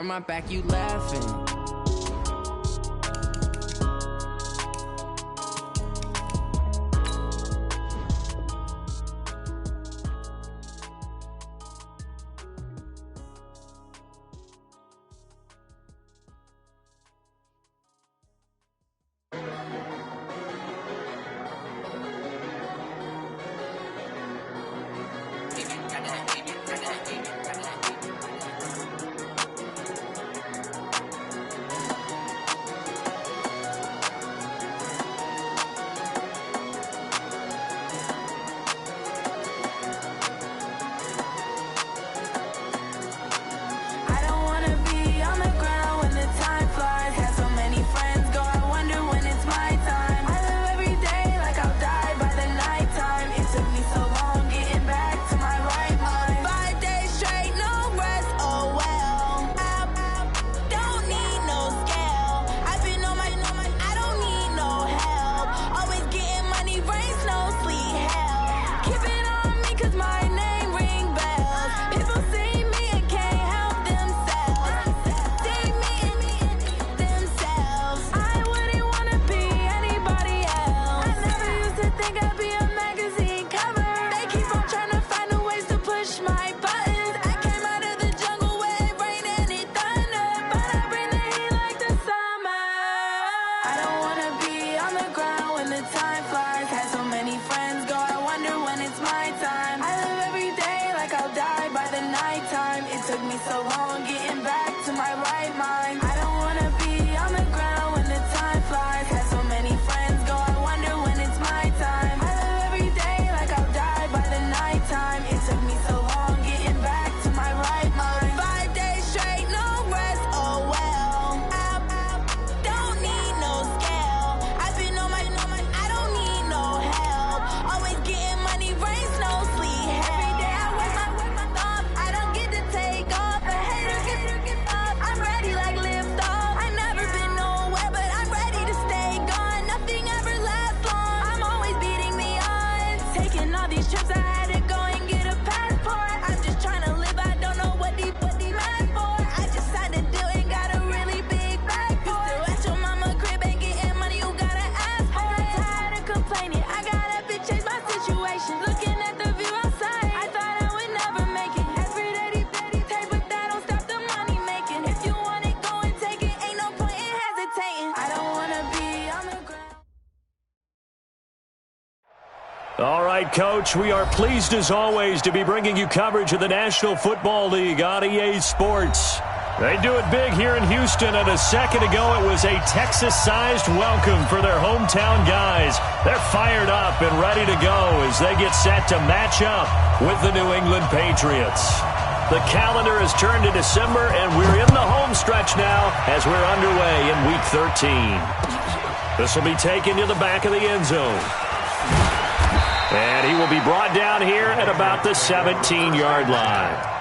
On my back, you laughing. All right, Coach, we are pleased as always to be bringing you coverage of the National Football League on EA Sports. They do it big here in Houston, and a second ago it was a Texas-sized welcome for their hometown guys. They're fired up and ready to go as they get set to match up with the New England Patriots. The calendar has turned to December, and we're in the home stretch now as we're underway in Week 13. This will be taken to the back of the end zone. And he will be brought down here at about the 17-yard line.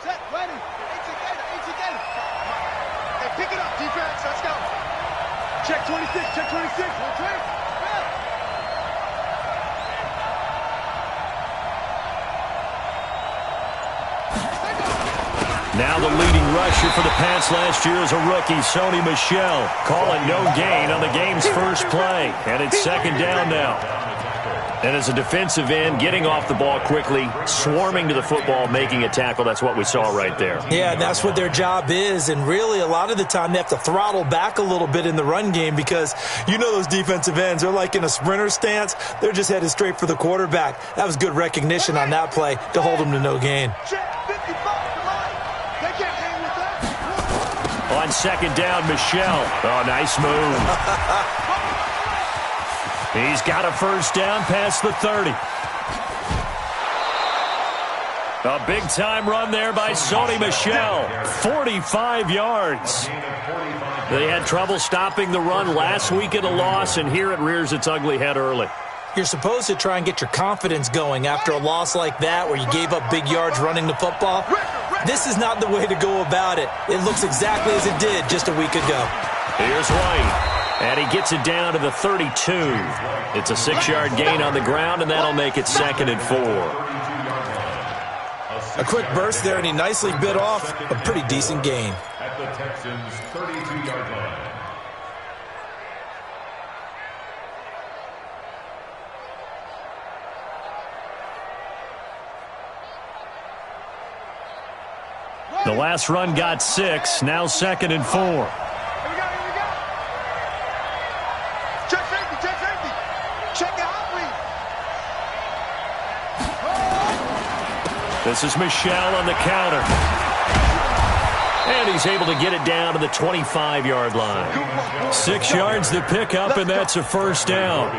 Set, ready. 18 Gator. Hey, pick it up, defense. Let's go. Check 26, check 26. One clear. Now the leading rusher for the Pats last year is a rookie, Sony Michel. Calling no gain on the game's first play. And it's second down now. And as a defensive end, getting off the ball quickly, swarming to the football, making a tackle, that's what we saw right there. Yeah, that's what their job is. And really, a lot of the time, they have to throttle back a little bit in the run game because you know those defensive ends, they're like in a sprinter stance. They're just headed straight for the quarterback. That was good recognition on that play to hold them to no gain. On second down, Michel. Oh, nice move. He's got a first down past the 30. A big-time run there by Sony Michel. 45 yards. They had trouble stopping the run last week in a loss, and here it rears its ugly head early. You're supposed to try and get your confidence going after a loss like that where you gave up big yards running the football. This is not the way to go about it. It looks exactly as it did just a week ago. Here's White. And he gets it down to the 32. It's a 6-yard gain on the ground, and that'll make it 2nd and 4. A quick burst there, and he nicely bit off a pretty decent gain. At the Texans' 32-yard line. The last run got 6, now 2nd and 4. This is Michel on the counter. And he's able to get it down to the 25-yard line. 6 yards to pick up, and that's a first down.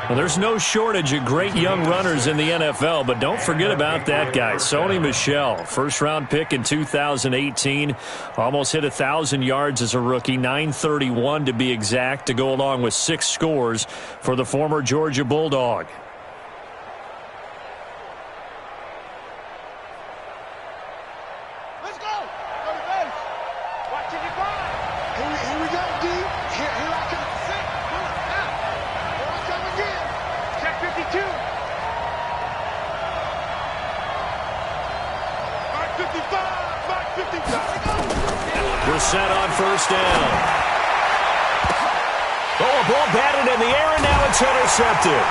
Well, there's no shortage of great young runners in the NFL, but don't forget about that guy, Sony Michel. First-round pick in 2018. Almost hit 1,000 yards as a rookie, 931 to be exact, to go along with 6 scores for the former Georgia Bulldog. Set on first down. Oh, a ball batted in the air, and now it's intercepted.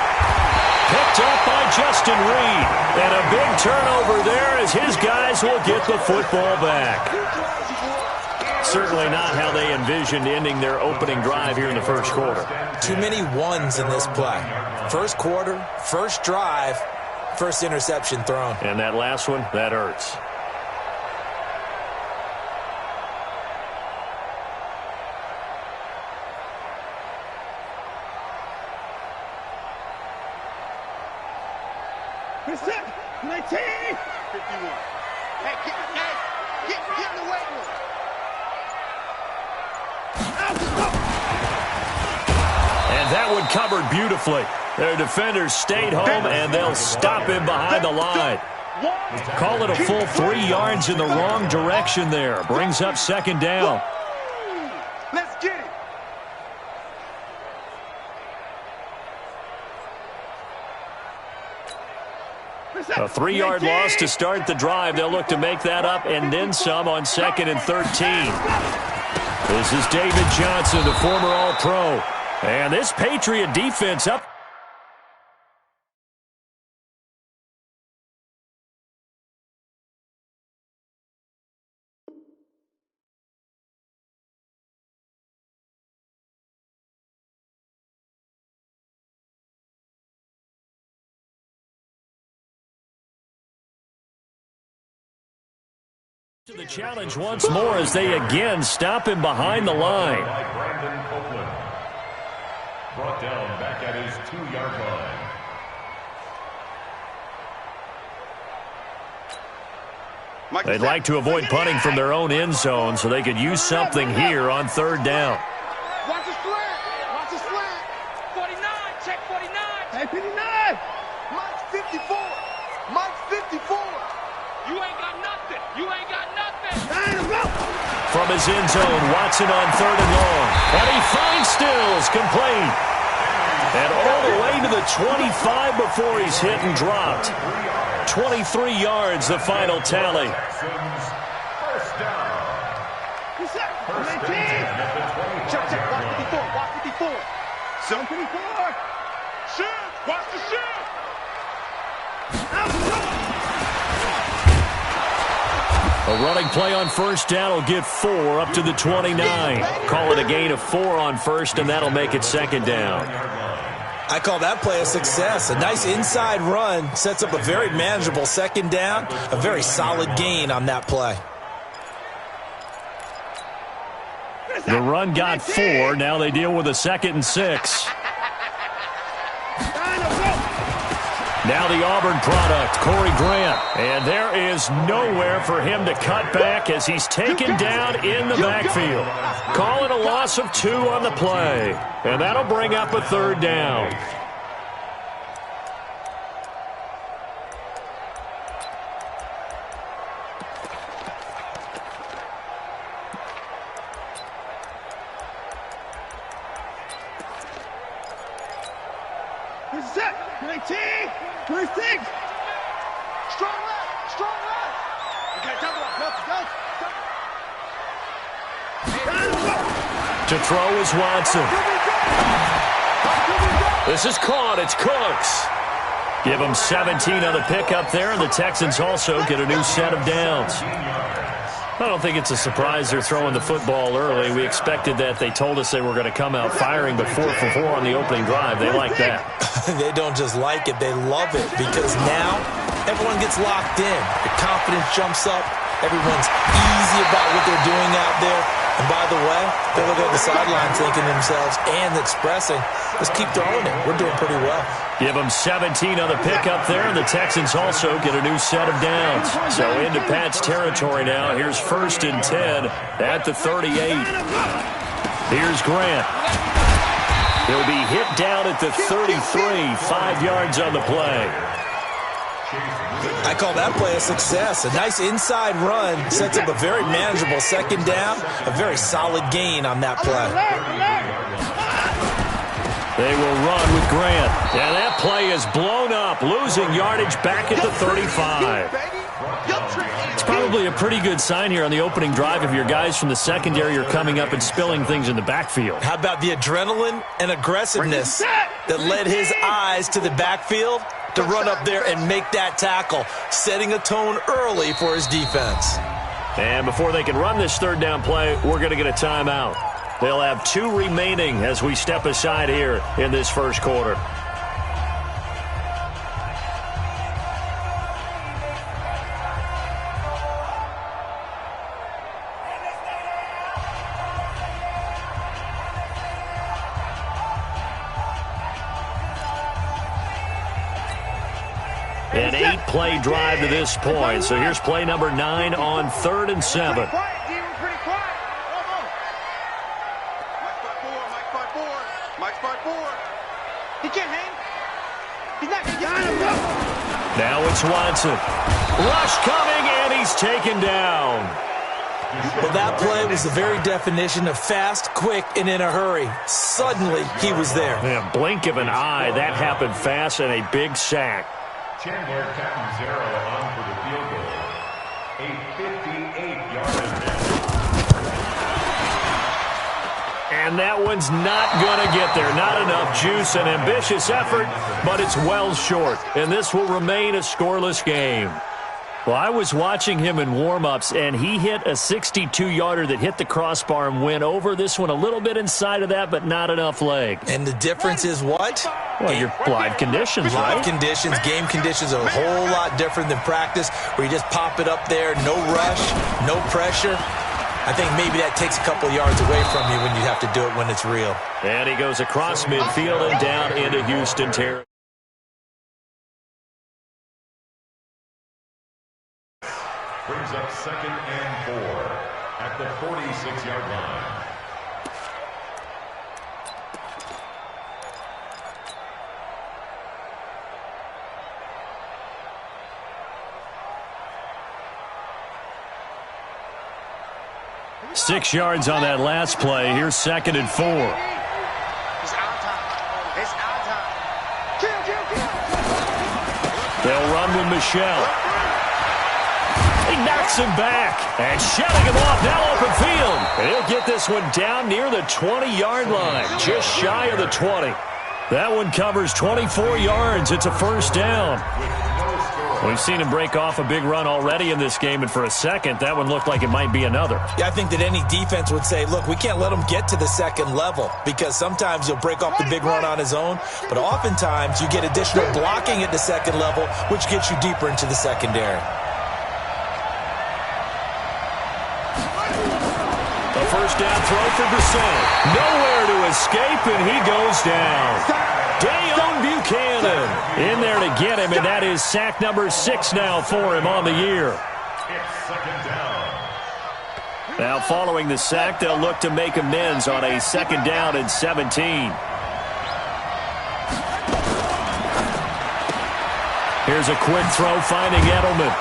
Picked up by Justin Reed. And a big turnover there as his guys will get the football back. Certainly not how they envisioned ending their opening drive here in the first quarter. Too many ones in this play. First quarter, first drive, first interception thrown. And that last one, that hurts. Covered beautifully. Their defenders stayed home, and they'll stop him behind the line. Call it a full 3 yards in the wrong direction there. Brings up second down. Let's get it. A 3-yard loss to start the drive. They'll look to make that up and then some on 2nd and 13. This is David Johnson, the former All-Pro. And this Patriot defense up. To the challenge once more as they again stop him behind the line. Brought down back at his 2-yard line. They'd like to avoid punting from their own end zone so they could use something here on 3rd down. Watch his flag. Watch his flag. 49. Check 49. Hey, 59. Mike's 54. Mike's 54. You ain't got nothing. You ain't got nothing. From his end zone, Watson on 3rd and long. And he finds Stills, complete. And all the way to the 25 before he's hit and dropped. 23 yards, the final tally. Check, check, watch 54, watch 54. 754. Shoot, watch the shoot. A running play on first down will get 4 up to the 29. Call it a gain of 4 on first, and that'll make it second down. I call that play a success. A nice inside run sets up a very manageable second down. A very solid gain on that play. The run got 4. Now they deal with a 2nd and 6. Now the Auburn product, Corey Grant. And there is nowhere for him to cut back as he's taken down in the backfield. Call it a loss of 2 on the play. And that'll bring up a 3rd down. Set, 19, 26. Strong left, strong left. Okay, double up, To throw is Watson. This is caught. It's Cooks. Give them 17 on the pickup there, and the Texans also get a new set of downs. I don't think it's a surprise they're throwing the football early. We expected that. They told us they were going to come out firing, but 4 for 4 on the opening drive. They like that. They don't just like it, they love it, because now everyone gets locked in. The confidence jumps up. Everyone's easy about what they're doing out there. And by the way, they're looking at the sideline thinking to themselves and expressing, let's keep throwing it. We're doing pretty well. Give them 17 on the pickup there, and the Texans also get a new set of downs. So into Pat's territory now. Here's 1st and 10 at the 38. Here's Grant. He'll be hit down at the 33, 5 yards on the play. I call that play a success. A nice inside run sets up a very manageable second down. A very solid gain on that play. They will run with Grant. And that play is blown up, losing yardage back at the 35. It's probably a pretty good sign here on the opening drive if your guys from the secondary are coming up and spilling things in the backfield. How about the adrenaline and aggressiveness that led his eyes to the backfield to run up there and make that tackle, setting a tone early for his defense. And before they can run this 3rd down play, we're going to get a timeout. They'll have 2 remaining as we step aside here in this first quarter. An 8-play drive to this point. So here's play number 9 on 3rd and 7. Pretty quiet. Mike's by 4. He can't hang. He's not going to get him. Now it's Watson. Rush coming, and he's taken down. Well, that play was the very definition of fast, quick, and in a hurry. Suddenly, he was there. Yeah, blink of an eye. That happened fast, and a big sack. Chandler Catanzaro on for the field goal. A 58-yard attempt. And that one's not going to get there. Not enough juice. An ambitious effort, but it's well short. And this will remain a scoreless game. Well, I was watching him in warm-ups, and he hit a 62-yarder that hit the crossbar and went over. This one a little bit inside of that, but not enough leg. And the difference is what? Well, your live conditions, right? Live conditions, game conditions are a whole lot different than practice, where you just pop it up there, no rush, no pressure. I think maybe that takes a couple yards away from you when you have to do it when it's real. And he goes across midfield and down into Houston territory. Brings up 2nd and 4 at the 46-yard line. Six yards on that last play. Here's 2nd and 4. It's our time. It's our time. Kill. They'll run with Michelle. He knocks him back. And shutting him off now open field. And he'll get this one down near the 20-yard line, just shy of the 20. That one covers 24 yards. It's a first down. We've seen him break off a big run already in this game, and for a second, that one looked like it might be another. Yeah, I think that any defense would say, look, we can't let him get to the second level, because sometimes he'll break off the big run on his own, but oftentimes you get additional blocking at the second level, which gets you deeper into the secondary. A first down throw for Brissett. Nowhere to escape, and he goes down. Dayon Buchanan in there to get him, and that is sack number 6 now for him on the year. Now following the sack, they'll look to make amends on a second down and 17. Here's a quick throw finding Edelman.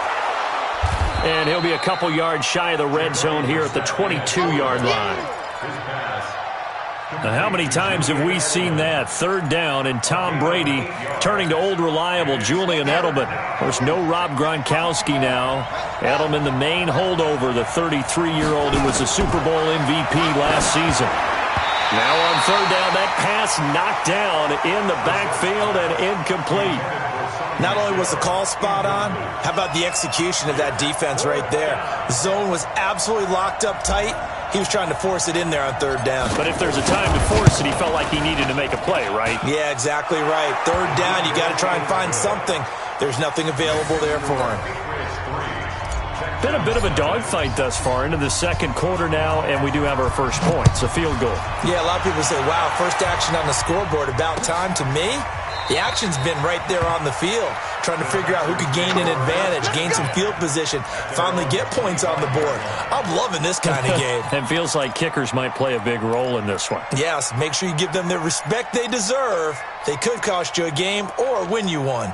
And he'll be a couple yards shy of the red zone here at the 22-yard line. Now, how many times have we seen that? Third down, and Tom Brady turning to old reliable Julian Edelman. Of course, no Rob Gronkowski now. Edelman, the main holdover, the 33-year-old who was the Super Bowl MVP last season. Now on third down, that pass knocked down in the backfield and incomplete. Not only was the call spot on, how about the execution of that defense right there? The zone was absolutely locked up tight. He was trying to force it in there on third down. But if there's a time to force it, he felt like he needed to make a play, right? Yeah, exactly right. Third down, you got to try and find something. There's nothing available there for him. Been a bit of a dogfight thus far into the second quarter now, and we do have our first point. It's a field goal. Yeah, a lot of people say, wow, first action on the scoreboard, about time. To me, the action's been right there on the field, trying to figure out who could gain an advantage, gain some field position, finally get points on the board. I'm loving this kind of game. It feels like kickers might play a big role in this one. Yes, make sure you give them the respect they deserve. They could cost you a game or win you one.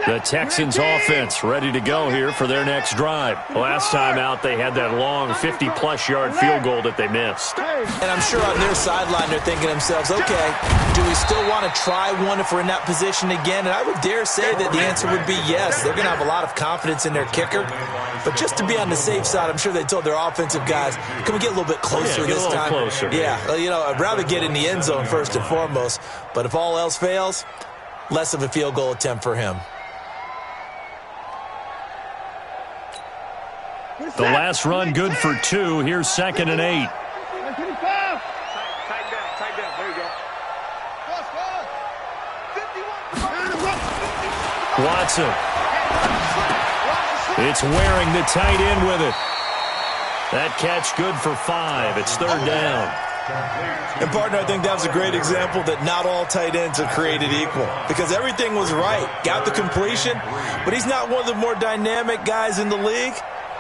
The Texans offense ready to go here for their next drive. Last time out, they had that long 50-plus yard field goal that they missed. And I'm sure on their sideline they're thinking to themselves, okay, do we still want to try one if we're in that position again? And I would dare say that the answer would be yes. They're going to have a lot of confidence in their kicker. But just to be on the safe side, I'm sure they told their offensive guys, can we get a little bit closer this time? Closer. Yeah, you know, I'd rather get in the end zone first and foremost. But if all else fails, less of a field goal attempt for him. The last run good for 2. Here's 2nd and 8. Tighten down. There you go. Watson. It's wearing the tight end with it. That catch good for 5. It's third down. And, partner, I think that was a great example that not all tight ends are created equal, because everything was right. Got the completion, but he's not one of the more dynamic guys in the league.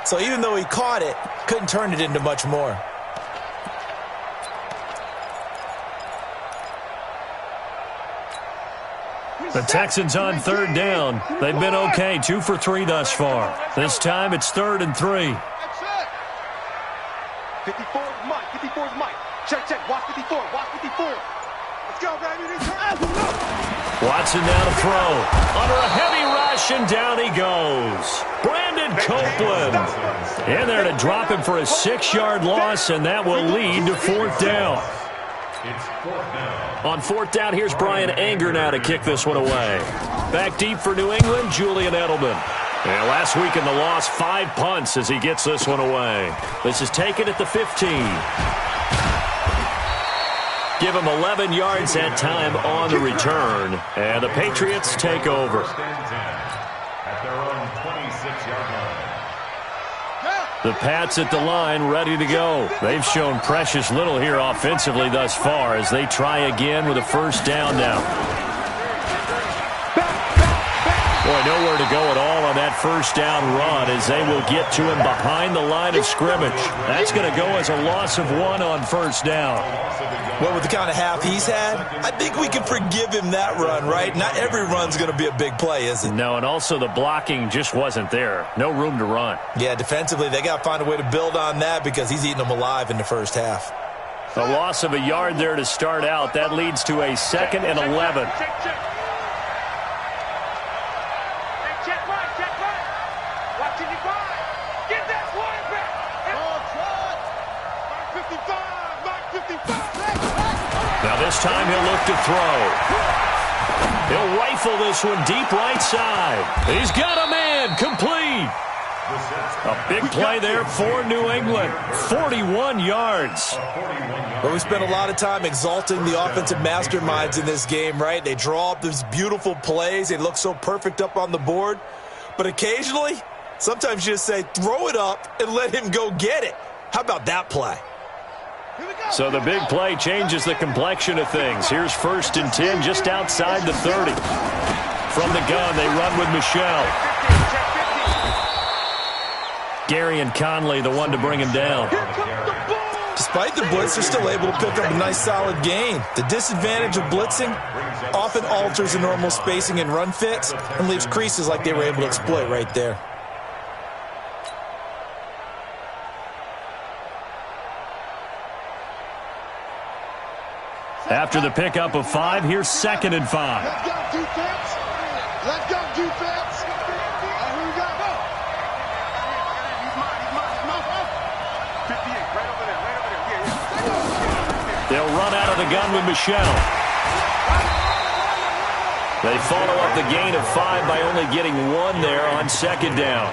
So even though he caught it, couldn't turn it into much more. The Texans on third down. They've been okay, 2 for 3 thus far. This time it's 3rd and 3. 54 is Mike. 54 is Mike. Check. Watch 54. Watch 54. Let's go, baby. Watson now to throw. Under a heavy rush, and down he goes. Brandon Copeland in there to drop him for a 6-yard loss, and that will lead to fourth down. It's fourth down. On fourth down, here's Brian Anger now to kick this one away. Back deep for New England, Julian Edelman. And last week in the loss, 5 punts as he gets this one away. This is taken at the 15. Give him 11 yards that time on the return. And the Patriots take over. At their own 26-yard line. The Pats at the line ready to go. They've shown precious little here offensively thus far as they try again with a first down now. Boy, nowhere to go at all on that first down run as they will get to him behind the line of scrimmage. That's going to go as a loss of 1 on first down. Well, with the kind of half he's had, I think we can forgive him that run, right? Not every run's going to be a big play, is it? No, and also the blocking just wasn't there. No room to run. Yeah, defensively, they got to find a way to build on that because he's eating them alive in the first half. A loss of a yard there to start out. That leads to a 2nd and 11. Get that quarterback. Mark 55. Now this time he'll look to throw. He'll rifle this one deep right side. He's got a man, complete. A big play there for New England. 41 yards. Well, we spent a lot of time exalting the offensive masterminds in this game, right? They draw up these beautiful plays. They look so perfect up on the board. But occasionally, sometimes you just say, throw it up and let him go get it. How about that play? So the big play changes the complexion of things. Here's 1st and 10 just outside the 30. From the gun, they run with Michelle. Gary and Conley, the one to bring him down. Despite the blitz, they're still able to pick up a nice solid gain. The disadvantage of blitzing often alters the normal spacing and run fits and leaves creases like they were able to exploit right there. After the pickup of 5, here's 2nd and 5. Let's go, defense. Let's go, defense. Here we go. He's mine. 58, right over there. Yeah. They'll run out of the gun with Michelle. They follow up the gain of 5 by only getting 1 there on 2nd down.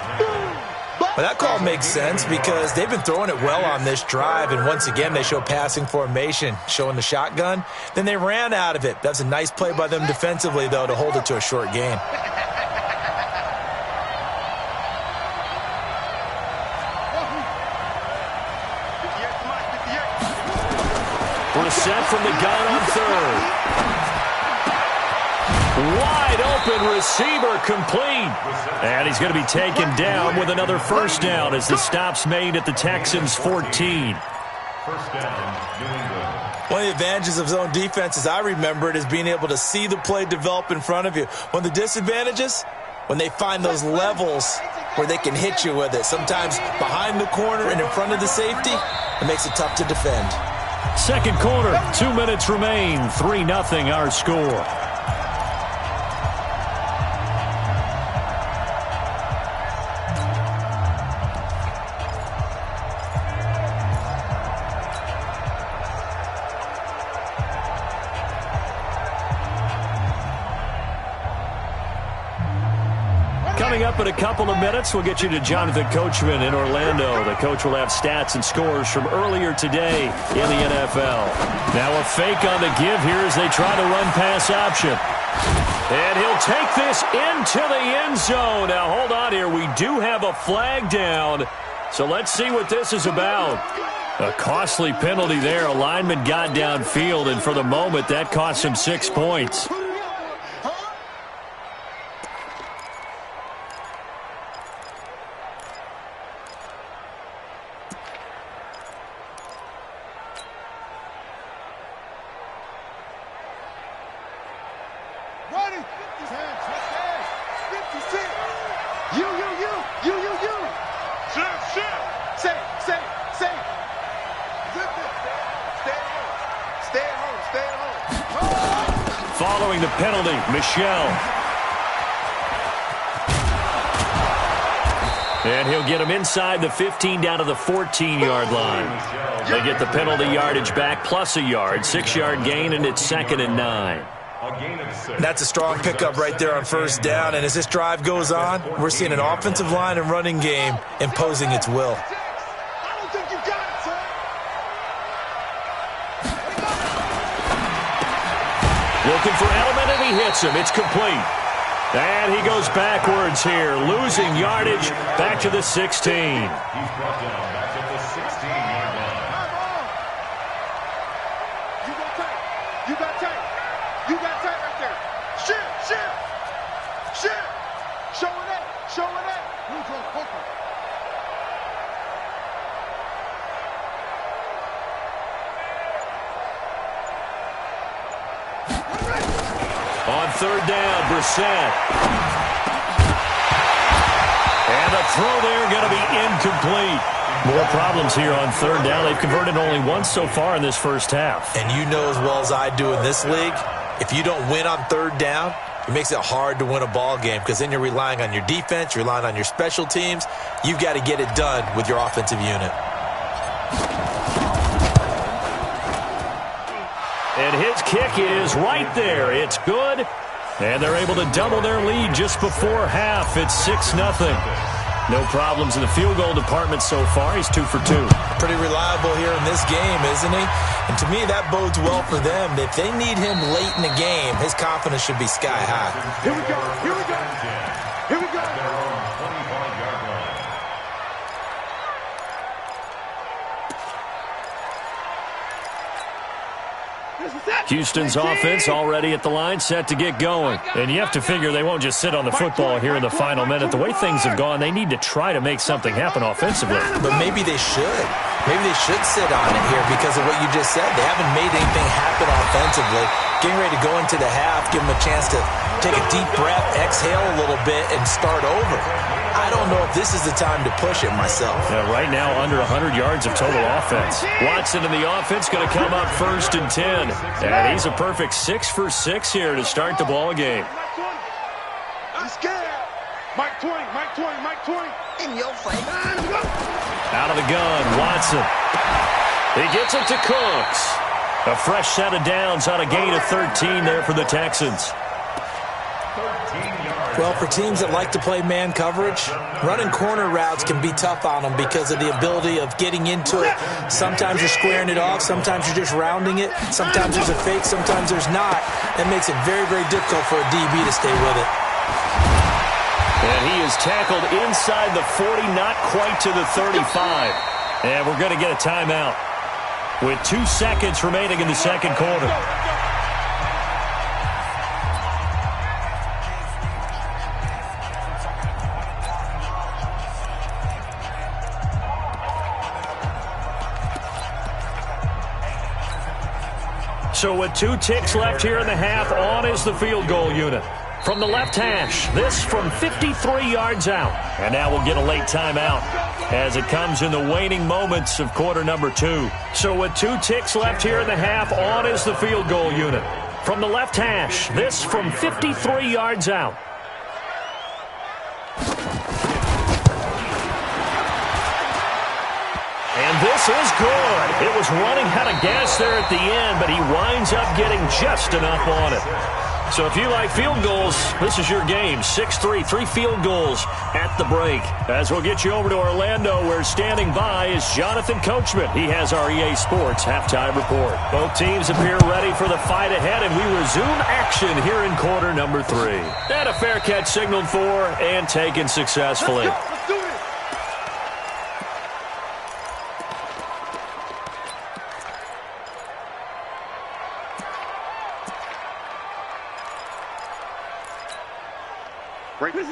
Well, that call makes sense because they've been throwing it well on this drive, and once again they show passing formation, showing the shotgun. Then they ran out of it. That's a nice play by them defensively, though, to hold it to a short gain. Brissett from the gun on 3rd. Wide open receiver, complete. And he's going to be taken down with another 1st down as the stop's made at the Texans' 14. 1st down, New England. One of the advantages of zone defense, as I remember it, is being able to see the play develop in front of you. One of the disadvantages, when they find those levels where they can hit you with it. Sometimes behind the corner and in front of the safety, it makes it tough to defend. 2nd quarter, 2 minutes remain. 3-0 our score. Coming up in a couple of minutes, we'll get you to Jonathan Coachman in Orlando. The coach will have stats and scores from earlier today in the NFL. Now a fake on the give here as they try to run pass option. And he'll take this into the end zone. Now hold on here. We do have a flag down. So let's see what this is about. A costly penalty there. A lineman got downfield, and for the moment, that cost him 6 points. Ready? 10, 56. You. Shift. Say. Stay at home. Following the penalty, Michelle. And he'll get him inside the 15 down to the 14-yard line. They get the penalty yardage back plus a yard, 6-yard gain, and it's 2nd and 9. That's a strong pickup right there on 1st down, and as this drive goes on, we're seeing an offensive line and running game imposing its will. I don't think you got it, son. Looking for Edelman, and he hits him. It's complete. And he goes backwards here, losing yardage back to the 16. He's brought down back at the 16-yard line. You got tight right there. Shift. Showing it. Neutral, poker. On 3rd down, Brissett. And the throw there going to be incomplete. More problems here on 3rd down. They've converted only once so far in this first half. And you know as well as I do in this league, if you don't win on 3rd down, It makes it hard to win a ball game because then you're relying on your defense, you're relying on your special teams. You've got to get it done with your offensive unit. And his kick is right there. It's good. And they're able to double their lead just before half. It's 6-0. No problems in the field goal department so far. He's 2 for 2. Pretty reliable here in this game, isn't he? And to me, that bodes well for them. If they need him late in the game, his confidence should be sky high. Here we go. Here we go. Here we go. Their own 25-yard line. Houston's offense already at the line, set to get going. And you have to figure they won't just sit on the football here in the final minute. The way things have gone, they need to try to make something happen offensively. But maybe they should. Maybe they should sit on it here because of what you just said. They haven't made anything happen offensively. Getting ready to go into the half, give them a chance to take a deep breath, exhale a little bit, and start over. I don't know if this is the time to push it myself. Yeah, right now, under 100 yards of total offense. Watson in the offense going to come up 1st and 10. And he's a perfect 6 for 6 here to start the ball game. I'm scared. Mike Twain. In your face. Out of the gun, Watson. He gets it to Cooks. A fresh set of downs on a gain of 13 there for the Texans. Well, for teams that like to play man coverage, running corner routes can be tough on them because of the ability of getting into it. Sometimes you're squaring it off. Sometimes you're just rounding it. Sometimes there's a fake. Sometimes there's not. That makes it very, very difficult for a DB to stay with it. And he is tackled inside the 40, not quite to the 35. And we're going to get a timeout with 2 seconds remaining in the second quarter. So with 2 ticks left here in the half, on is the field goal unit. From the left hash, this from 53 yards out. And now we'll get a late timeout as it comes in the waning moments of quarter number 2. So with 2 ticks left here in the half, on is the field goal unit. From the left hash, this from 53 yards out. And this is good. It was running out of gas there at the end, but he winds up getting just enough on it. So if you like field goals, this is your game. 6-3, 3 field goals at the break. As we'll get you over to Orlando, where standing by is Jonathan Coachman. He has our EA Sports halftime report. Both teams appear ready for the fight ahead, and we resume action here in quarter number 3. And a fair catch signaled for and taken successfully. Let's do it.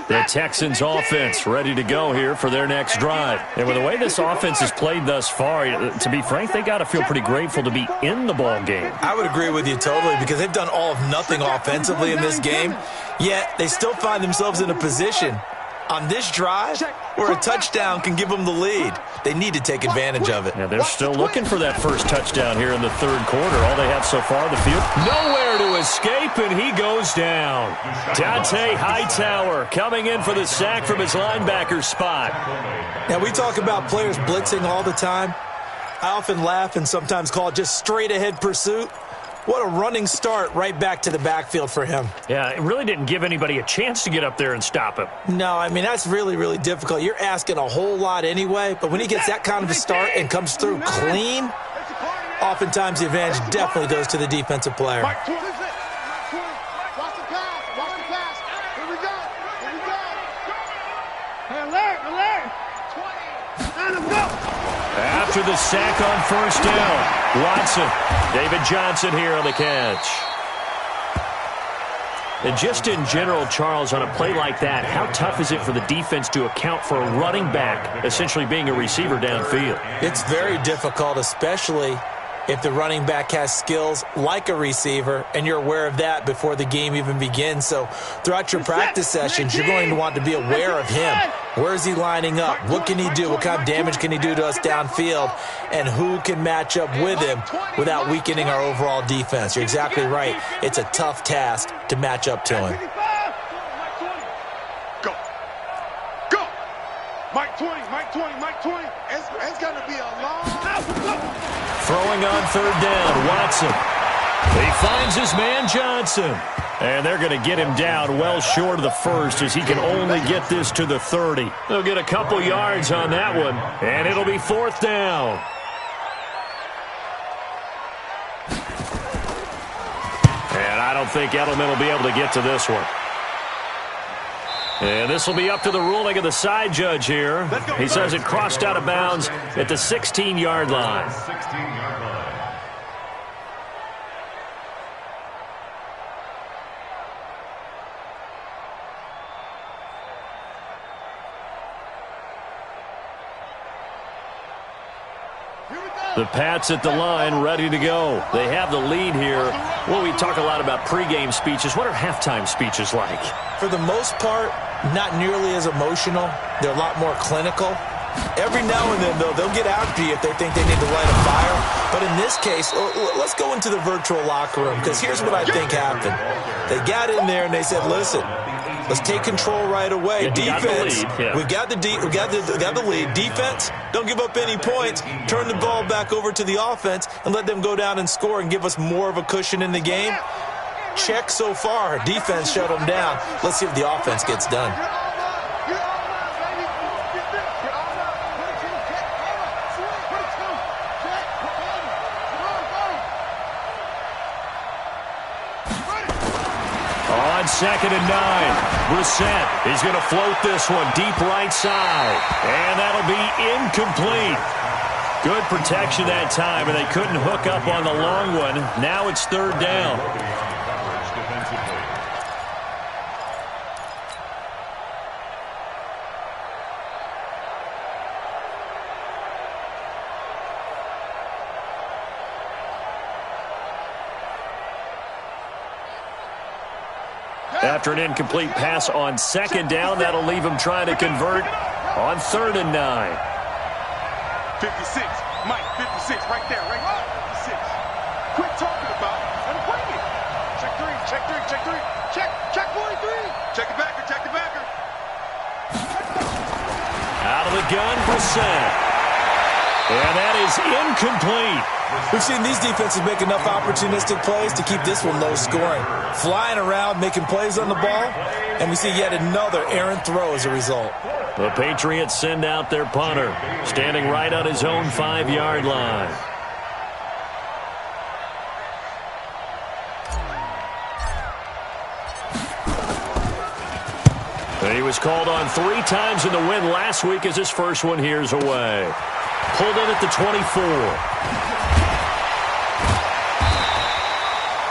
The Texans offense ready to go here for their next drive. And with the way this offense has played thus far, to be frank, they got to feel pretty grateful to be in the ball game. I would agree with you totally because they've done all of nothing offensively in this game, yet they still find themselves in a position on this drive where a touchdown can give them the lead. They need to take advantage of it. Yeah, they're still looking for that first touchdown here in the third quarter. All they have so far, the field. Nowhere to escape, and he goes down. Dante Hightower coming in for the sack from his linebacker spot. Now, we talk about players blitzing all the time. I often laugh and sometimes call it just straight-ahead pursuit. What a running start right back to the backfield for him. Yeah, it really didn't give anybody a chance to get up there and stop him. No, I mean, that's really, really difficult. You're asking a whole lot anyway, but when he gets that kind of a start and comes through clean, oftentimes the advantage definitely goes to the defensive player. Watch the pass. Watch the pass. Here we go. Here we go. Hey, alert. 20. Let him go. After the sack on first down, Watson. David Johnson here on the catch. And just in general, Charles, on a play like that, how tough is it for the defense to account for a running back essentially being a receiver downfield? It's very difficult, especially if the running back has skills like a receiver, and you're aware of that before the game even begins. So throughout your practice sessions, you're going to want to be aware of him. Where is he lining up? What can he do? What kind of damage can he do to us downfield? And who can match up with him without weakening our overall defense? You're exactly right. It's a tough task to match up to him. Mike 20, Mike 20, Mike 20. It's going to be a long... Throwing on third down, Watson. He finds his man Johnson. And they're going to get him down well short of the first as he can only get this to the 30. They'll get a couple yards on that one, and it'll be fourth down. And I don't think Edelman will be able to get to this one. And this will be up to the ruling of the side judge here. He says it crossed out of bounds at the 16-yard line. 16-yard line. The Pats at the line, ready to go. They have the lead here. Well, we talk a lot about pregame speeches. What are halftime speeches like? For the most part, not nearly as emotional. They're a lot more clinical. Every now and then, though, they'll get after you if they think they need to light a fire. But in this case, let's go into the virtual locker room, because here's what I think happened. They got in there and they said, listen, let's take control right away. Defense, we got the lead. Defense, don't give up any points. Turn the ball back over to the offense and let them go down and score and give us more of a cushion in the game. Check so far. Defense shut them down. Let's see if the offense gets done. On 2nd and 9, Brissett is going to float this one deep right side. And that'll be incomplete. Good protection that time, and they couldn't hook up on the long one. Now it's third down. After an incomplete pass on 2nd down, that'll leave him trying to convert on 3rd and 9. 56, Mike, 56, right there, right there, 56. Quit talking about it and bring it. Check 3, check 3, check 3, check 43. Check the backer, check the backer. Out of the gun, Brissett. And that is incomplete. We've seen these defenses make enough opportunistic plays to keep this one low scoring. Flying around, making plays on the ball, and we see yet another errant throw as a result. The Patriots send out their punter, standing right on his own 5-yard line. And he was called on 3 times in the win last week as his first one here's away. Pulled in at the 24.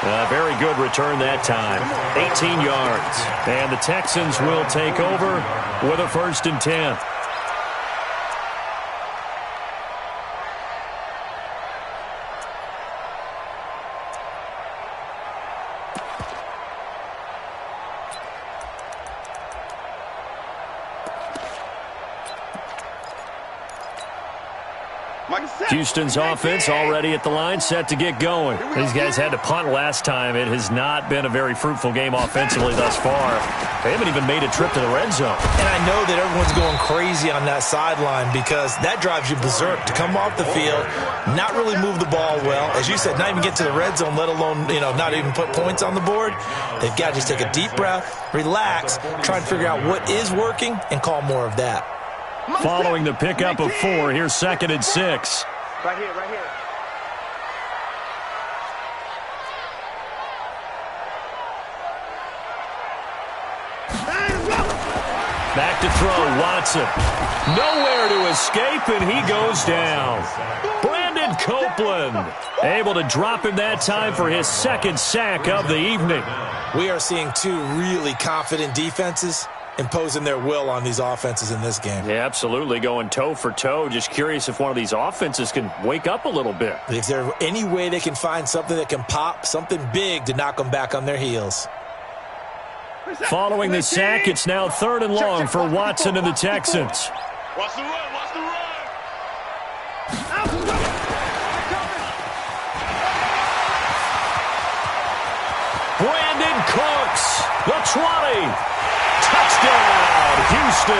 A very good return that time. 18 yards. And the Texans will take over with a 1st and 10. Houston's offense already at the line, set to get going. These guys had to punt last time. It has not been a very fruitful game offensively thus far. They haven't even made a trip to the red zone. And I know that everyone's going crazy on that sideline because that drives you berserk to come off the field, not really move the ball well. As you said, not even get to the red zone, let alone, not even put points on the board. They've got to just take a deep breath, relax, try and figure out what is working and call more of that. Following the pickup of 4, here's 2nd and 6. Right here, right here. Back to throw, Watson. Nowhere to escape, and he goes down. Brandon Copeland able to drop him that time for his 2nd sack of the evening. We are seeing 2 really confident defenses imposing their will on these offenses in this game. Yeah, absolutely, going toe for toe. Just curious if one of these offenses can wake up a little bit. Is there any way they can find something that can pop, something big to knock them back on their heels? Following the sack, it's now 3rd and long for Watson and the Texans. Watch the run, watch the run. Brandon Cooks, the 20. Touchdown, Houston.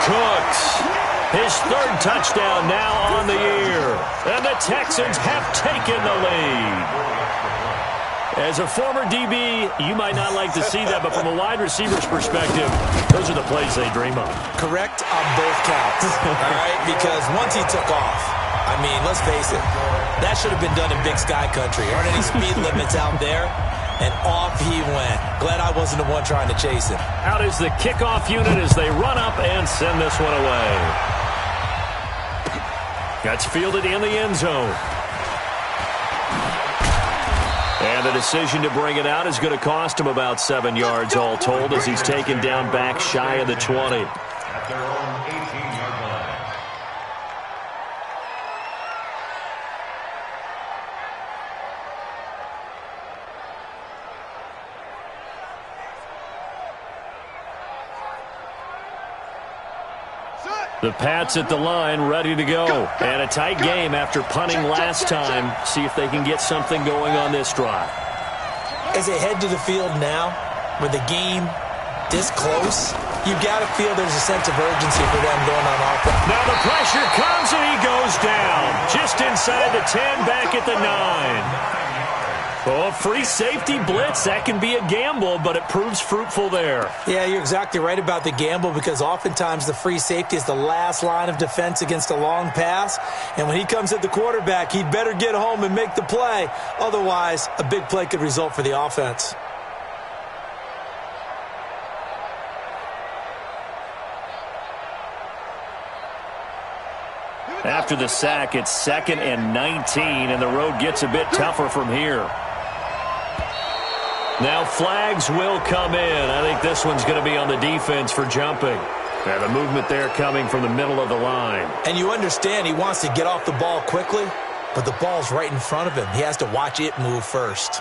Cooks. His third touchdown now on the year. And the Texans have taken the lead. As a former DB, you might not like to see that, but from a wide receiver's perspective, those are the plays they dream of. Correct on both counts, all right? Because once he took off, I mean, let's face it, that should have been done in Big Sky Country. Aren't any speed limits out there? And off he went. Glad I wasn't the one trying to chase him. Out is the kickoff unit as they run up and send this one away. That's fielded in the end zone. And the decision to bring it out is going to cost him about 7 yards all told as he's taken down back shy of the 20. At their own 18-yard line. The Pats at the line, ready to go. And a tight game after punting last time. See if they can get something going on this drive. As they head to the field now, with the game this close, you've got to feel there's a sense of urgency for them going on offense. Now the pressure comes and he goes down. Just inside the 10, back at the 9. Oh, free safety blitz, that can be a gamble, but it proves fruitful there. Yeah, you're exactly right about the gamble because oftentimes the free safety is the last line of defense against a long pass. And when he comes at the quarterback, he'd better get home and make the play. Otherwise, a big play could result for the offense. After the sack, it's 2nd and 19, and the road gets a bit tougher from here. Now flags will come in. I think this one's going to be on the defense for jumping. And the movement there coming from the middle of the line. And you understand he wants to get off the ball quickly, but the ball's right in front of him. He has to watch it move first.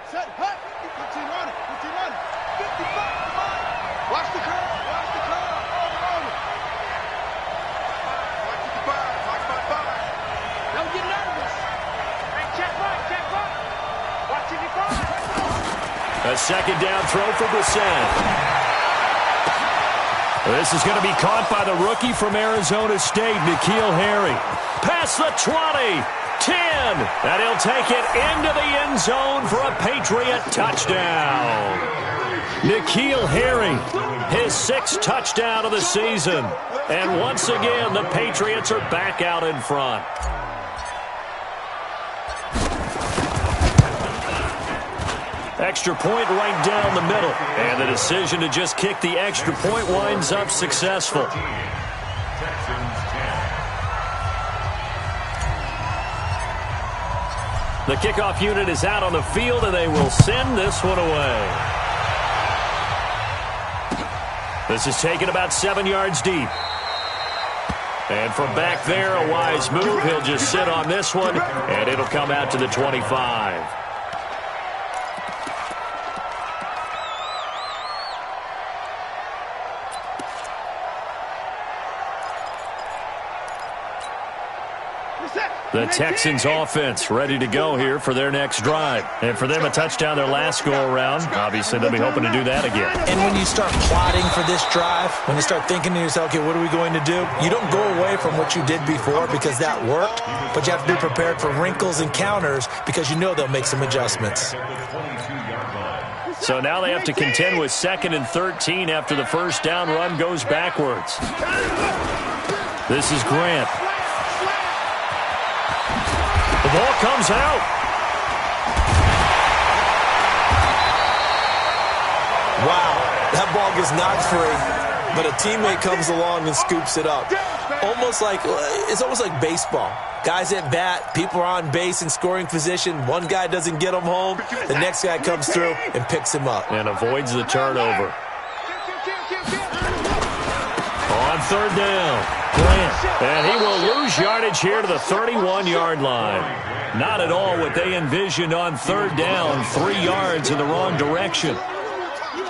Set, hut, 15 on it, 15 on it, 55, come on. Watch the curve, watch the curve, over. Watch 55, watch 55. Don't get nervous. Hey, check right. Watch 55. A second down throw for Brissett. This is going to be caught by the rookie from Arizona State, N'Keal Harry. Past the 20, 10, and he'll take it into the end zone for a Patriot touchdown. N'Keal Harry, his 6th touchdown of the season. And once again, the Patriots are back out in front. Extra point right down the middle. And the decision to just kick the extra point winds up successful. The kickoff unit is out on the field, and they will send this one away. This is taken about 7 yards deep. And from back there, a wise move. He'll just sit on this one, and it'll come out to the 25. The Texans offense ready to go here for their next drive. And for them, a touchdown their last go-around. Obviously, they'll be hoping to do that again. And when you start plotting for this drive, when you start thinking to yourself, okay, what are we going to do? You don't go away from what you did before because that worked, but you have to be prepared for wrinkles and counters because you know they'll make some adjustments. So now they have to contend with 2nd and 13 after the first down run goes backwards. This is Grant. The ball comes out. Wow, that ball gets knocked free, but a teammate comes along and scoops it up. It's almost like baseball. Guys at bat, people are on base in scoring position. One guy doesn't get him home. The next guy comes through and picks him up. And avoids the turnover. On 3rd down. Grant. And he will lose yardage here to the 31-yard line. Not at all what they envisioned on 3rd down. 3 yards in the wrong direction.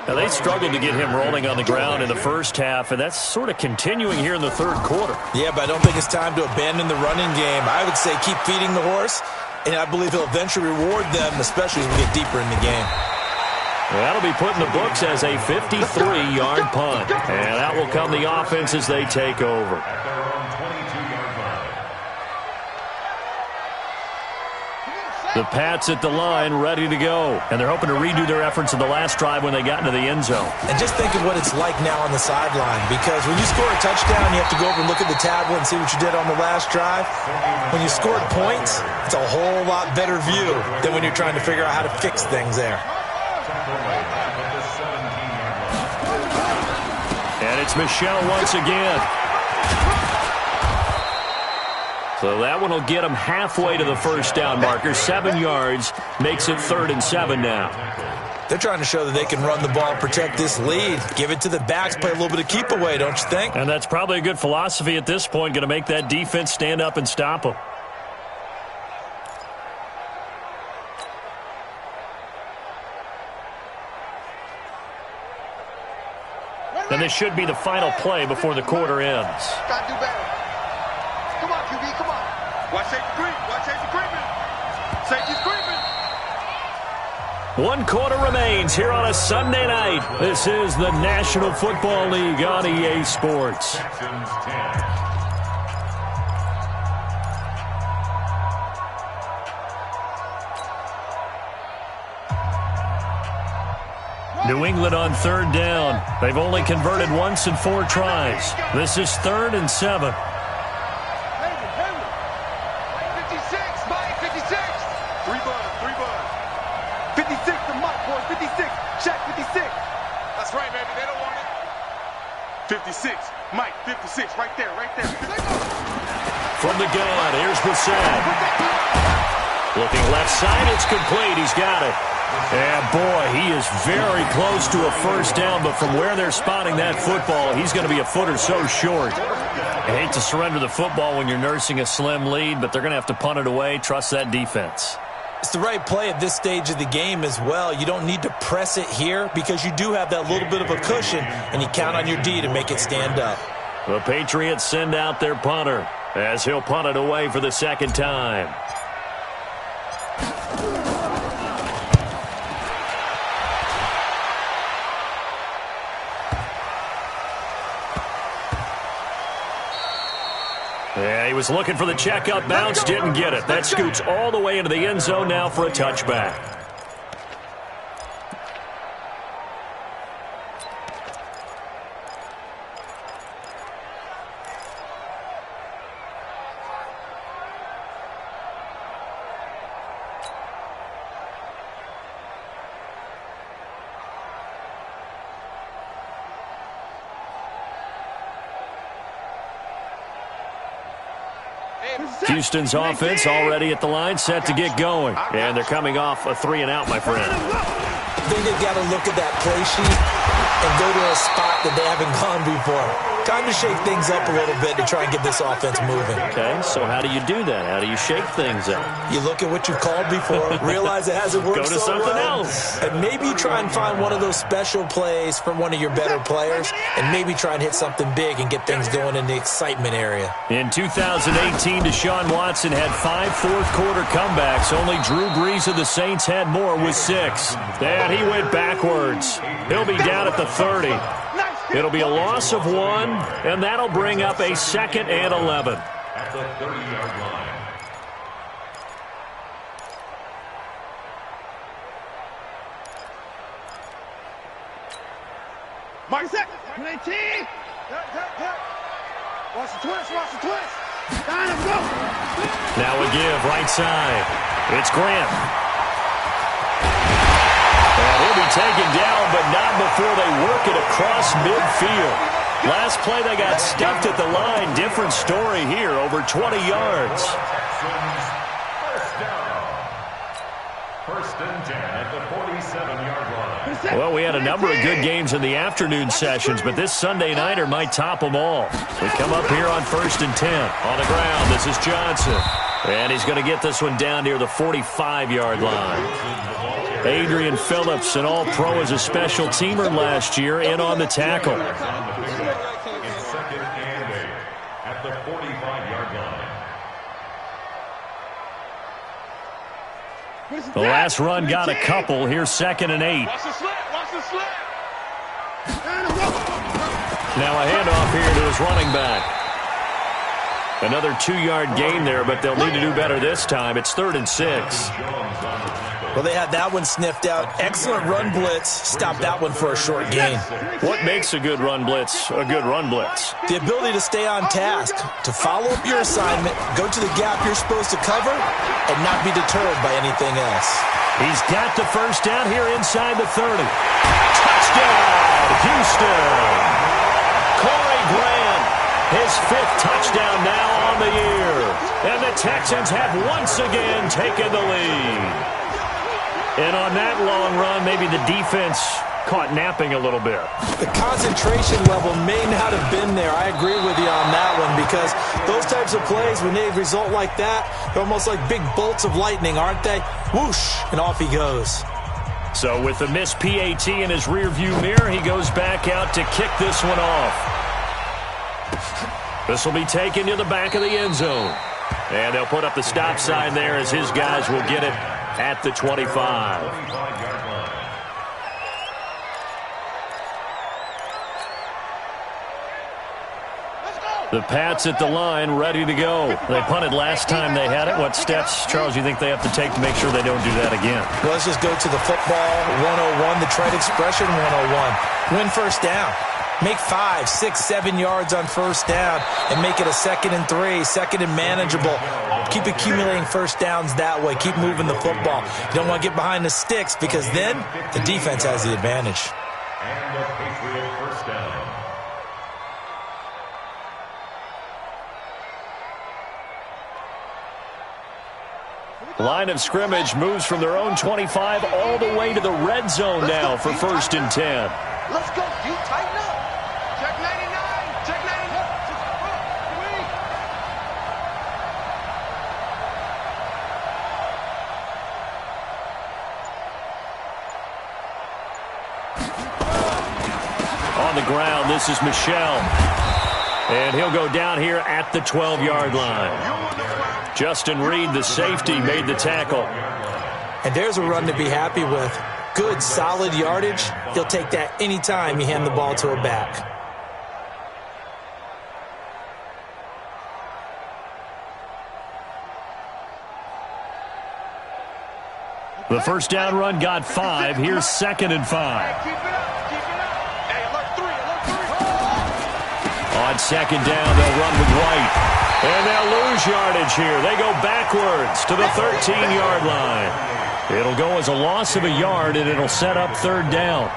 Now, they struggled to get him rolling on the ground in the first half, and that's sort of continuing here in the 3rd quarter. Yeah, but I don't think it's time to abandon the running game. I would say keep feeding the horse, and I believe he'll eventually reward them, especially as we get deeper in the game. That'll be put in the books as a 53-yard punt. And that will come the offense as they take over. At their own 22-yard line. The Pats at the line, ready to go. And they're hoping to redo their efforts in the last drive when they got into the end zone. And just think of what it's like now on the sideline, because when you score a touchdown, you have to go over and look at the tablet and see what you did on the last drive. When you scored points, it's a whole lot better view than when you're trying to figure out how to fix things there. And it's Michelle once again. So that one will get them halfway to the first down marker. 7 yards makes it 3rd and 7 now. They're trying to show that they can run the ball, protect this lead. Give it to the backs, play a little bit of keep away, don't you think? And that's probably a good philosophy at this point, going to make that defense stand up and stop them. And this should be the final play before the quarter ends. Gotta do better. Come on, QB, come on. Watch safety creep. Watch safety creeping. Safety's creeping. 1 quarter remains here on a Sunday night. This is the National Football League on EA Sports. Texans 10. New England on 3rd down. They've only converted once in 4 tries. This is 3rd and 7. 56, Mike, 56. 3 bud. 56 to Mike, boys, 56. Check 56. That's right, baby, they don't want it. 56, Mike, 56, right there. From the gun, here's Brissett. Looking left side, it's complete. He's got it. And boy, he is very close to a first down, but from where they're spotting that football, he's going to be a foot or so short. I hate to surrender the football when you're nursing a slim lead, but they're going to have to punt it away. Trust that defense. It's the right play at this stage of the game as well. You don't need to press it here because you do have that little bit of a cushion, and you count on your D to make it stand up. The Patriots send out their punter as he'll punt it away for the 2nd time. Yeah, he was looking for the check-up bounce, didn't get it. That scoots all the way into the end zone now for a touchback. Houston's offense already at the line, set to get going. And they're coming off a 3-and-out, my friend. I think they've got to look at that play sheet and go to a spot that they haven't gone before. Time to shake things up a little bit to try and get this offense moving. Okay, so how do you do that? How do you shake things up? You look at what you've called before, realize it hasn't worked Go to so something well, else. and maybe try and find one of those special plays from one of your better players, and maybe try and hit something big and get things going in the excitement area. In 2018, Deshaun Watson had 5 fourth-quarter comebacks. Only Drew Brees of the Saints had more with 6. And he went backwards. He'll be down at the 30. It'll be a loss of 1, and that'll bring up a 2nd and 11. At the 30-yard line. Mike, set. 19. Watch the twist. Down and go. Now a give, right side. It's Grant. And he'll be taken down, but not before they work it across midfield. Last play, they got stuffed at the line. Different story here, over 20 yards. Texans, first down. 1st and 10 at the 47-yard line. Well, we had a number of good games in the afternoon sessions, but this Sunday nighter might top them all. We come up here on 1st and 10. On the ground, this is Johnson. And he's going to get this one down near the 45-yard line. Adrian Phillips, an all-pro as a special teamer last year, in on the tackle. In 2nd and 8 at the 45-yard line. The last run got a couple. Here's 2nd and 8. Watch the slip. Now a handoff here to his running back. Another 2-yard gain there, but they'll need to do better this time. It's 3rd and 6. Well, they had that one sniffed out. Excellent run blitz. Stop that one for a short gain. What makes a good run blitz a good run blitz? The ability to stay on task, to follow up your assignment, go to the gap you're supposed to cover, and not be deterred by anything else. He's got the first down here inside the 30. Touchdown, Houston! Corey Grant, his 5th touchdown now on the year. And the Texans have once again taken the lead. And on that long run, maybe the defense caught napping a little bit. The concentration level may not have been there. I agree with you on that one, because those types of plays, when they result like that, they're almost like big bolts of lightning, aren't they? Whoosh, and off he goes. So with the missed PAT in his rearview mirror, he goes back out to kick this one off. This will be taken to the back of the end zone. And they'll put up the stop sign there as his guys will get it at the 25. The Pats at the line, ready to go. They punted last time they had it. What steps, Charles, you think they have to take to make sure they don't do that again? Well, let's just go to the football 101, the trade expression 101. Win first down. Make 5, 6, 7 yards on first down and make it a 2nd and 3, 2nd and manageable. Keep accumulating first downs that way. Keep moving the football. You don't want to get behind the sticks, because then the defense has the advantage. And the Patriot first down. Line of scrimmage moves from their own 25 all the way to the red zone now for 1st and 10. Let's go, you tighten up. Check 99. Check 99. On the ground, this is Michelle. And he'll go down here at the 12-yard line. Justin Reed, the safety, made the tackle. And there's a run to be happy with. Good, solid yardage. He'll take that anytime you hand the ball to a back. The first down run got 5. Here's 2nd and 5. Keep it up. Keep it up. Hey, alert 3. On 2nd down, they'll run with White. And they'll lose yardage here. They go backwards to the 13-yard line. It'll go as a loss of a yard, and it'll set up 3rd down.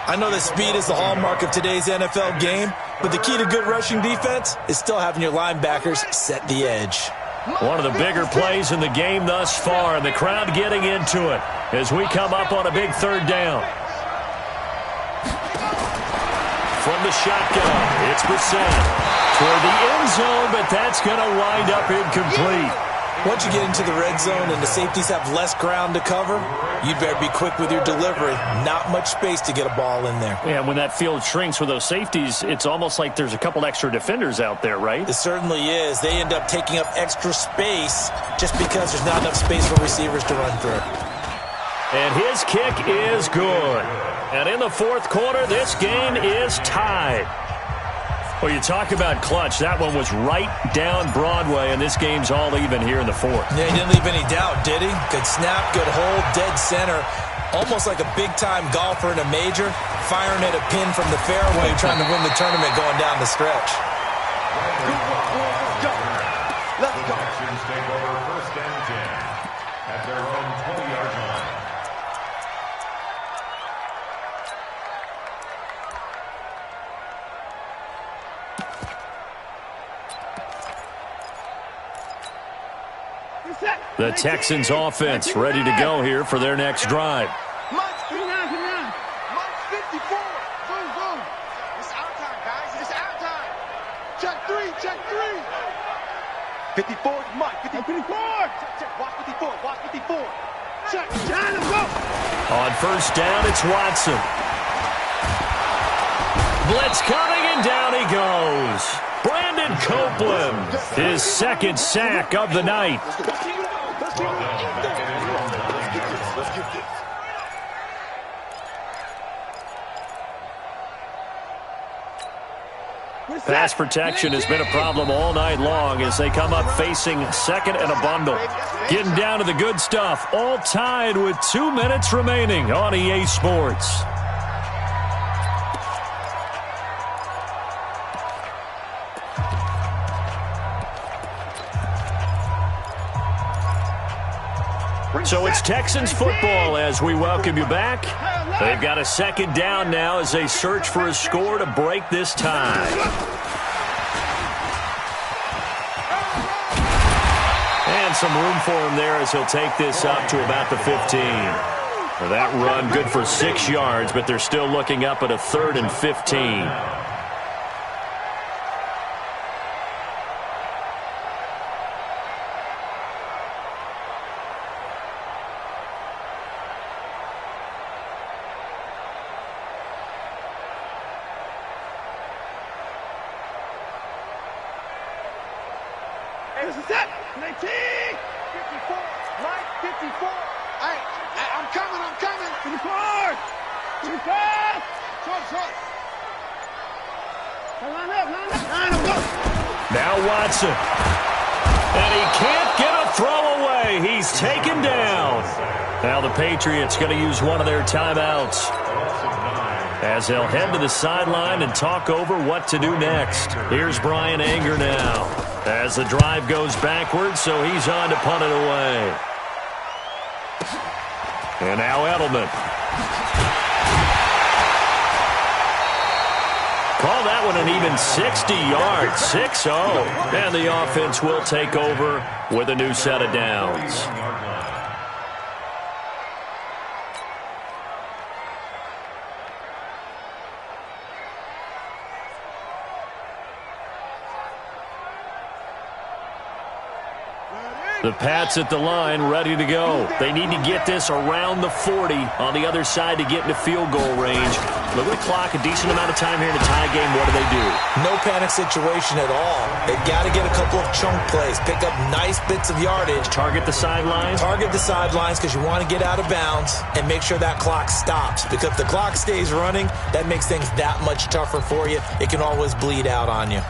I know that speed is the hallmark of today's NFL game, but the key to good rushing defense is still having your linebackers set the edge. One of the bigger plays in the game thus far, and the crowd getting into it as we come up on a big 3rd down. From the shotgun, it's Brissett toward the end zone, but that's going to wind up incomplete. Once you get into the red zone and the safeties have less ground to cover, you'd better be quick with your delivery. Not much space to get a ball in there. Yeah, when that field shrinks with those safeties, it's almost like there's a couple extra defenders out there, right? It certainly is. They end up taking up extra space just because there's not enough space for receivers to run through. And his kick is good. And in the 4th quarter, this game is tied. Well, you talk about clutch. That one was right down Broadway, and this game's all even here in the 4th. Yeah, he didn't leave any doubt, did he? Good snap, good hold, dead center. Almost like a big-time golfer in a major, firing at a pin from the fairway, trying to win the tournament going down the stretch. Let's go. Texans take over 1st and 10 at their own 20-yard line. The Texans offense ready to go here for their next drive. Mike's 54. Boom, boom. It's our time, guys. It's our time. Check 3. Check 3. 54, Mike. 54. Check. Watch 54. Watch 54. Check. Let's go. On 1st down, it's Watson. Blitz coming, and down he goes. Brandon Copeland, his 2nd sack of the night. Pass protection has been a problem all night long as they come up facing second and a bundle. Getting down to the good stuff, all tied with 2 minutes remaining on EA Sports. So it's Texans football as we welcome you back. They've got a second down now as they search for a score to break this tie. And some room for him there as he'll take this up to about the 15. Well, that run good for 6 yards, but they're still looking up at a 3rd and 15. Now Watson. And he can't get a throw away. He's taken down. Now the Patriots going to use one of their timeouts as they'll head to the sideline and talk over what to do next. Here's Brian Anger now as the drive goes backwards, so he's on to punt it away. And now Edelman. Call that one an even 60 yards, 6-0. And the offense will take over with a new set of downs. The Pats at the line, ready to go. They need to get this around the 40 on the other side to get into field goal range. Look at the clock, a decent amount of time here in a tie game. What do? No panic situation at all. They've got to get a couple of chunk plays, pick up nice bits of yardage. Target the sidelines? Target the sidelines because you want to get out of bounds and make sure that clock stops. Because if the clock stays running, that makes things that much tougher for you. It can always bleed out on you.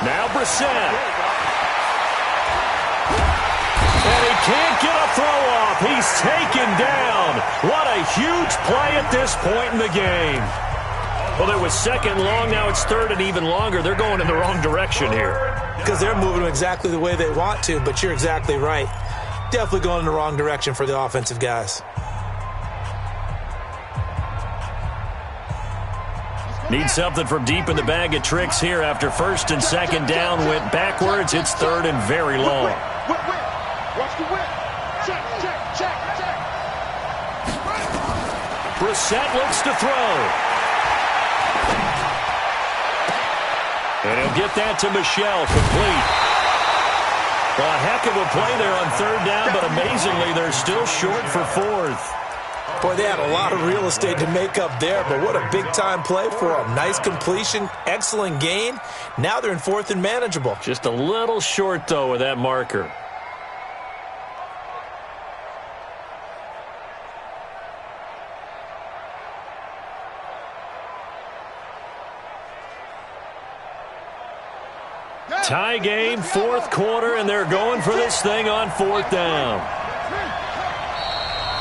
Now Brissett. And he can't get a throw off. He's taken down. What a huge play at this point in the game. Well, it was second long. Now it's third and even longer. They're going in the wrong direction here. Because they're moving exactly the way they want to, but you're exactly right. Definitely going in the wrong direction for the offensive guys. Need something from deep in the bag of tricks here after first and second down went backwards. It's third and very long. Watch the whip. Check. Brissett looks to throw. And he'll get that to Michel, complete. Well, a heck of a play there on third down, but amazingly, they're still short for fourth. Boy, they had a lot of real estate to make up there, but what a big-time play for them. Nice completion, excellent gain. Now they're in fourth and manageable. Just a little short, though, with that marker. Tie game, fourth quarter, and they're going for this thing on fourth down.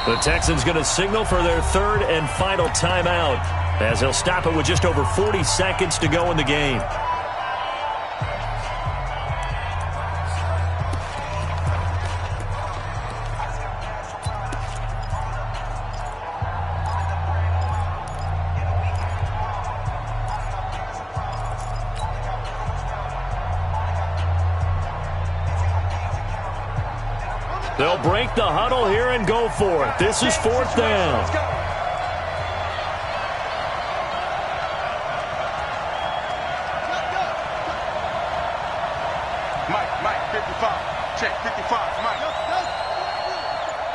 The Texans going to signal for their third and final timeout as they'll stop it with just over 40 seconds to go in the game. They'll break the huddle here and go for it. This is fourth down. Mike, 55. Check, 55, Mike.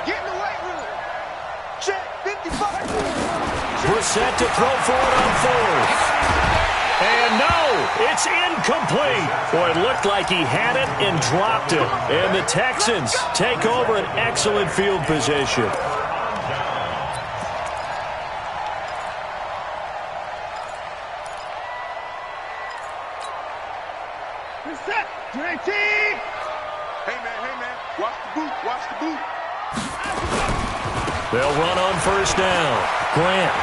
Get in the weight room. Check, 55. We're set to throw for it on fourth. And no, it's incomplete. Boy, it looked like he had it and dropped it. And the Texans take over an excellent field position. Hey man, watch the boot. They'll run on first down. Grant.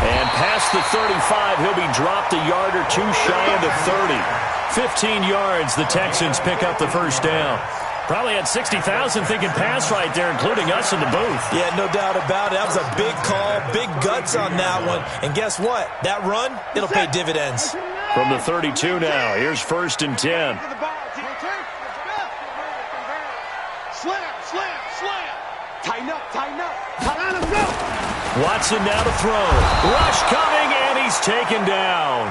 And past the 35, he'll be dropped a yard or two shy of the 30. 15 yards, the Texans pick up the first down. Probably had 60,000 thinking pass right there, including us in the booth. Yeah, no doubt about it. That was a big call, big guts on that one. And guess what? That run, it'll pay dividends. From the 32 now, here's first and 10. Slam. Tighten up. Watson now to throw. Rush coming, and he's taken down.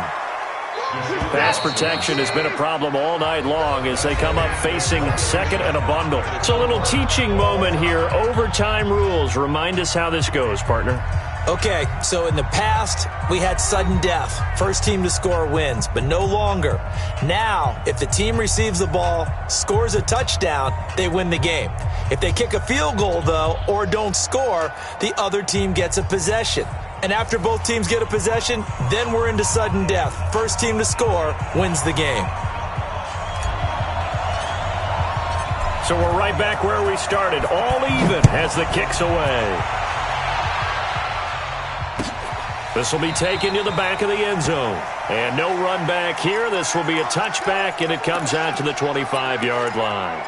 Pass protection has been a problem all night long as they come up facing second and a bundle. It's a little teaching moment here. Overtime rules. Remind us how this goes, partner. Okay, so in the past, we had sudden death. First team to score wins, but no longer. Now, if the team receives the ball, scores a touchdown, they win the game. If they kick a field goal, though, or don't score, the other team gets a possession. And after both teams get a possession, then we're into sudden death. First team to score wins the game. So we're right back where we started. All even as the kick's away. This will be taken to the back of the end zone. And no run back here. This will be a touchback, and it comes out to the 25-yard line.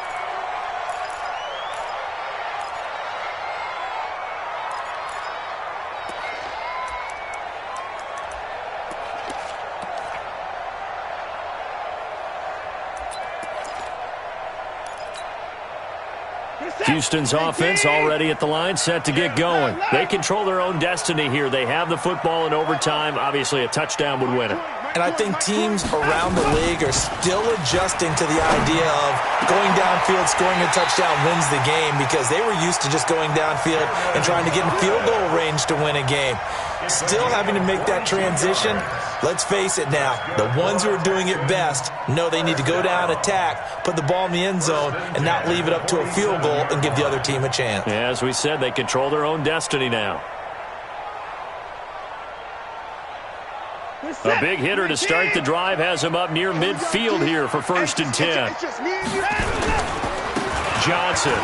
Houston's offense already at the line, set to get going. They control their own destiny here. They have the football in overtime. Obviously, a touchdown would win it. And I think teams around the league are still adjusting to the idea of going downfield, scoring a touchdown wins the game, because they were used to just going downfield and trying to get in field goal range to win a game. Still having to make that transition. Let's face it now, the ones who are doing it best know they need to go down, attack, put the ball in the end zone, and not leave it up to a field goal and give the other team a chance. Yeah, as we said, they control their own destiny now. A big hitter to start the drive has him up near midfield here for first and 10. Johnson.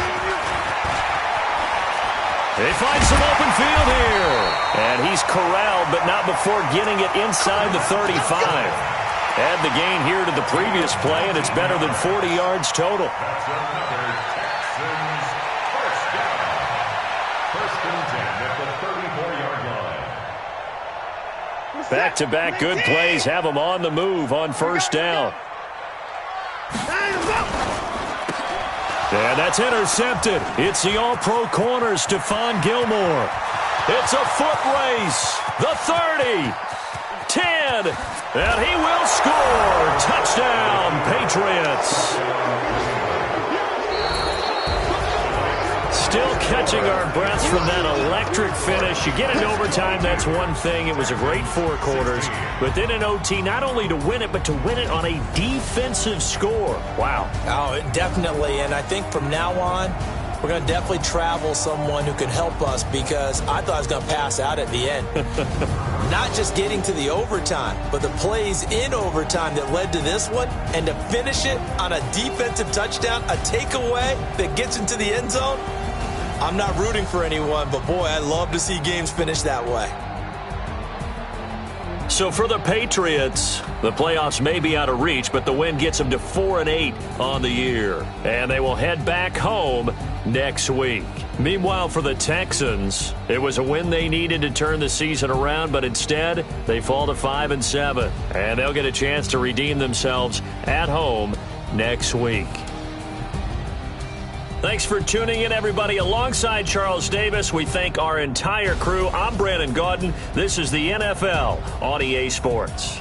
They find some open field here. And he's corralled, but not before getting it inside the 35. Add the gain here to the previous play, and it's better than 40 yards total. That's another Texans first down. First and 10 at the 34-yard line. Back-to-back good plays have them on the move on first down. And that's intercepted. It's the all-pro corner, Stephon Gilmore. It's a foot race. The 30, 10, and he will score. Touchdown, Patriots. Still catching our breaths from that electric finish. You get into overtime, that's one thing. It was a great 4 quarters. But then in OT, not only to win it, but to win it on a defensive score. Wow. Oh, definitely. And I think from now on, we're going to definitely travel someone who can help us, because I thought I was going to pass out at the end. Not just getting to the overtime, but the plays in overtime that led to this one, and to finish it on a defensive touchdown, a takeaway that gets into the end zone. I'm not rooting for anyone, but boy, I love to see games finish that way. So for the Patriots, the playoffs may be out of reach, but the win gets them to 4-8 on the year. And they will head back home next week. Meanwhile, for the Texans, it was a win they needed to turn the season around, but instead, they fall to 5-7. And they'll get a chance to redeem themselves at home next week. Thanks for tuning in, everybody. Alongside Charles Davis, we thank our entire crew. I'm Brandon Gaudin. This is the NFL on EA Sports.